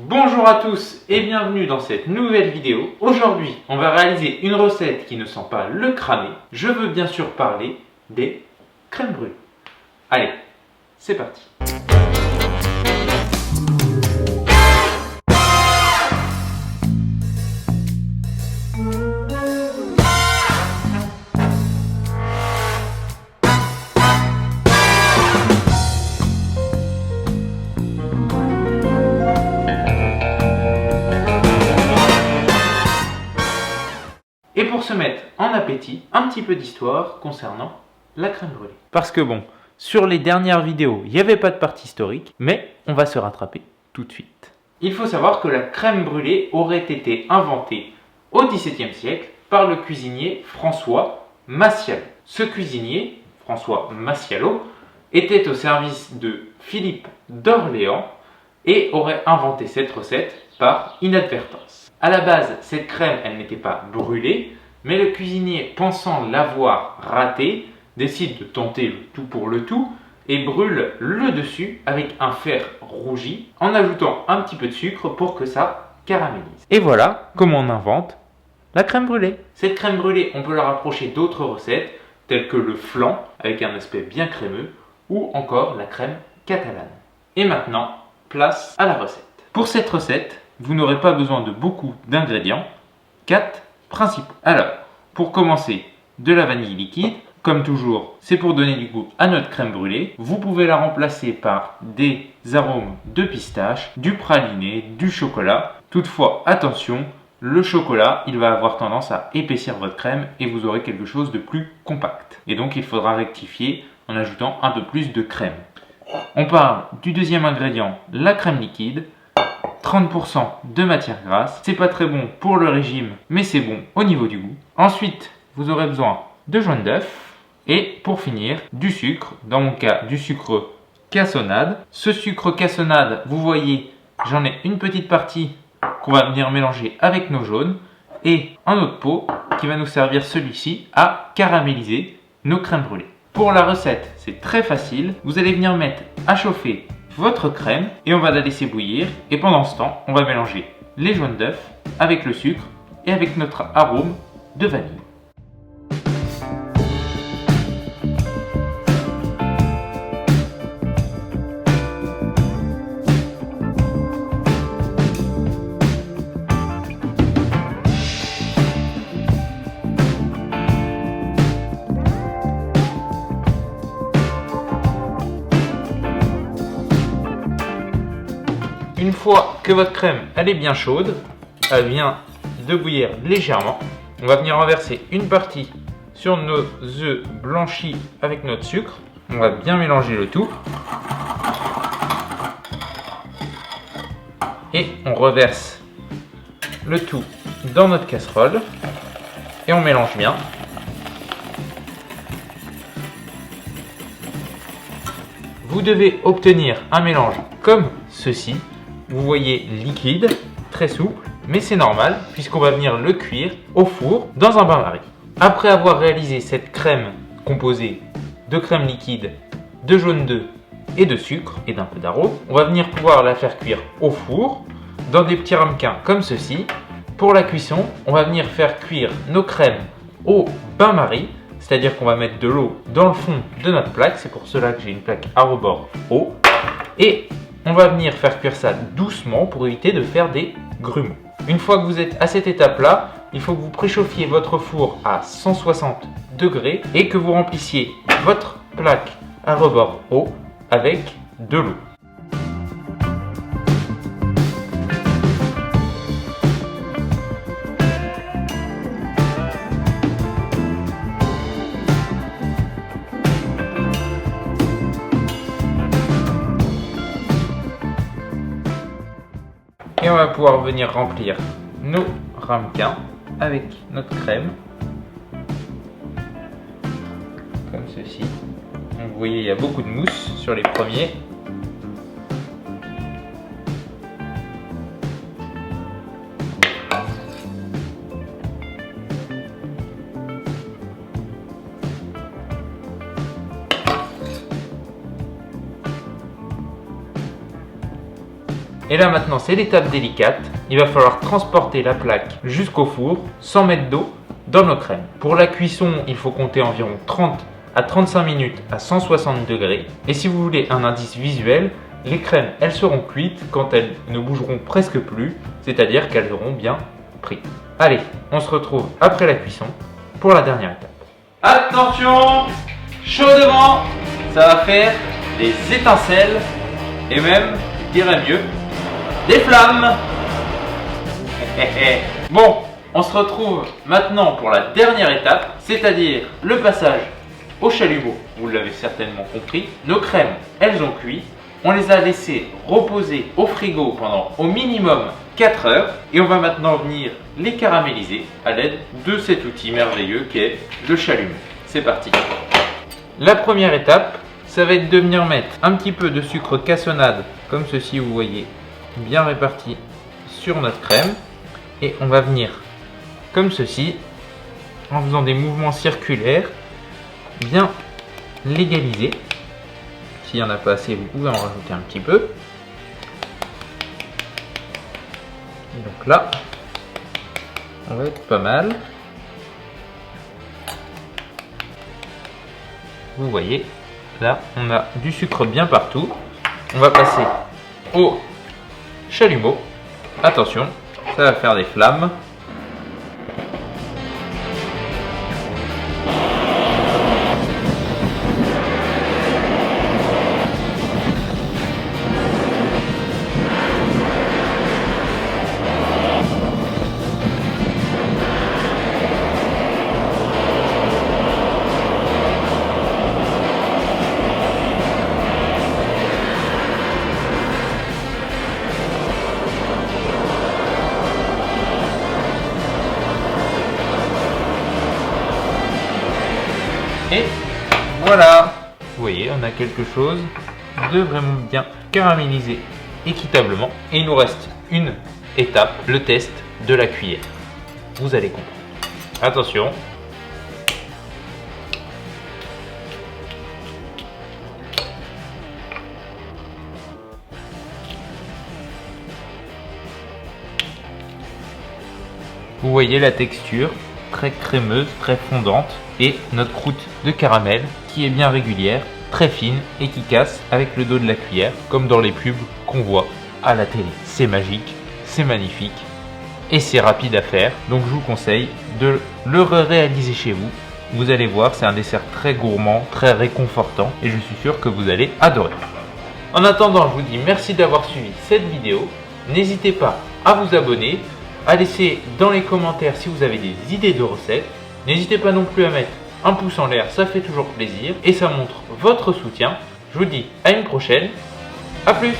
Bonjour à tous et bienvenue dans cette nouvelle vidéo. Aujourd'hui, on va réaliser une recette qui ne sent pas le cramé. Je veux bien sûr parler des crèmes brûlées. Allez, c'est parti. Et pour se mettre en appétit, un petit peu d'histoire concernant la crème brûlée. Parce que bon, sur les dernières vidéos, il n'y avait pas de partie historique, mais on va se rattraper tout de suite. Il faut savoir que la crème brûlée aurait été inventée au XVIIe siècle par le cuisinier François Massialo. Ce cuisinier, François Massialo, était au service de Philippe d'Orléans et aurait inventé cette recette par inadvertance. À la base, cette crème, elle n'était pas brûlée, mais le cuisinier, pensant l'avoir ratée, décide de tenter le tout pour le tout et brûle le dessus avec un fer rougi en ajoutant un petit peu de sucre pour que ça caramélise. Et voilà comment on invente la crème brûlée. Cette crème brûlée, on peut la rapprocher d'autres recettes telles que le flan avec un aspect bien crémeux ou encore la crème catalane. Et maintenant, place à la recette. Pour cette recette, vous n'aurez pas besoin de beaucoup d'ingrédients, 4 principaux. Alors, pour commencer, de la vanille liquide. Comme toujours, c'est pour donner du goût à notre crème brûlée. Vous pouvez la remplacer par des arômes de pistache, du praliné, du chocolat. Toutefois, attention, le chocolat, il va avoir tendance à épaissir votre crème et vous aurez quelque chose de plus compact. Et donc, il faudra rectifier en ajoutant un peu plus de crème. On parle du deuxième ingrédient, la crème liquide. 30% de matière grasse, c'est pas très bon pour le régime, mais c'est bon au niveau du goût. Ensuite, vous aurez besoin de jaune d'œuf et pour finir, du sucre, dans mon cas du sucre cassonade. Ce sucre cassonade, vous voyez, j'en ai une petite partie qu'on va venir mélanger avec nos jaunes et un autre pot qui va nous servir celui-ci à caraméliser nos crèmes brûlées. Pour la recette, c'est très facile, vous allez venir mettre à chauffer votre crème et on va la laisser bouillir et pendant ce temps on va mélanger les jaunes d'œufs avec le sucre et avec notre arôme de vanille. Une fois que votre crème elle est bien chaude, elle vient de bouillir légèrement, on va venir renverser une partie sur nos œufs blanchis avec notre sucre. On va bien mélanger le tout. Et on reverse le tout dans notre casserole et on mélange bien. Vous devez obtenir un mélange comme ceci. Vous voyez liquide, très souple, mais c'est normal puisqu'on va venir le cuire au four dans un bain-marie. Après avoir réalisé cette crème composée de crème liquide, de jaune d'œuf et de sucre et d'un peu d'arôme, on va venir pouvoir la faire cuire au four dans des petits ramequins comme ceci. Pour la cuisson, on va venir faire cuire nos crèmes au bain-marie, c'est-à-dire qu'on va mettre de l'eau dans le fond de notre plaque, c'est pour cela que j'ai une plaque à rebord haut, et on va venir faire cuire ça doucement pour éviter de faire des grumeaux. Une fois que vous êtes à cette étape-là, il faut que vous préchauffiez votre four à 160 degrés et que vous remplissiez votre plaque à rebord haut avec de l'eau. Et on va pouvoir venir remplir nos ramequins avec notre crème, comme ceci. Donc vous voyez, il y a beaucoup de mousse sur les premiers. Et là maintenant, c'est l'étape délicate. Il va falloir transporter la plaque jusqu'au four, sans mettre d'eau, dans nos crèmes. Pour la cuisson, il faut compter environ 30 à 35 minutes à 160 degrés. Et si vous voulez un indice visuel, les crèmes, elles seront cuites quand elles ne bougeront presque plus, c'est-à-dire qu'elles auront bien pris. Allez, on se retrouve après la cuisson pour la dernière étape. Attention, chaud devant, ça va faire des étincelles et même, je dirais mieux, des flammes. Bon, on se retrouve maintenant pour la dernière étape, c'est-à-dire le passage au chalumeau. Vous l'avez certainement compris, nos crèmes, elles ont cuit. On les a laissées reposer au frigo pendant au minimum 4 heures et on va maintenant venir les caraméliser à l'aide de cet outil merveilleux qui est le chalumeau. C'est parti. La première étape, ça va être de venir mettre un petit peu de sucre cassonade comme ceci, vous voyez, bien réparti sur notre crème et on va venir comme ceci en faisant des mouvements circulaires, bien l'égaliser. S'il n'y en a pas assez, vous pouvez en rajouter un petit peu. Donc là, on va être pas mal. Vous voyez, là, on a du sucre bien partout. On va passer au chalumeau. Attention, ça va faire des flammes. Et voilà, vous voyez, on a quelque chose de vraiment bien caramélisé équitablement. Et il nous reste une étape, le test de la cuillère. Vous allez comprendre. Attention. Vous voyez la texture, très crémeuse, très fondante, et notre croûte de caramel qui est bien régulière, très fine et qui casse avec le dos de la cuillère, comme dans les pubs qu'on voit à la télé. C'est magique, c'est magnifique et c'est rapide à faire, donc je vous conseille de le réaliser chez vous. Vous allez voir, c'est un dessert très gourmand, très réconfortant et je suis sûr que vous allez adorer. En attendant, je vous dis merci d'avoir suivi cette vidéo. N'hésitez pas à vous abonner, à laisser dans les commentaires si vous avez des idées de recettes. N'hésitez pas non plus à mettre un pouce en l'air, ça fait toujours plaisir et ça montre votre soutien. Je vous dis à une prochaine, à plus!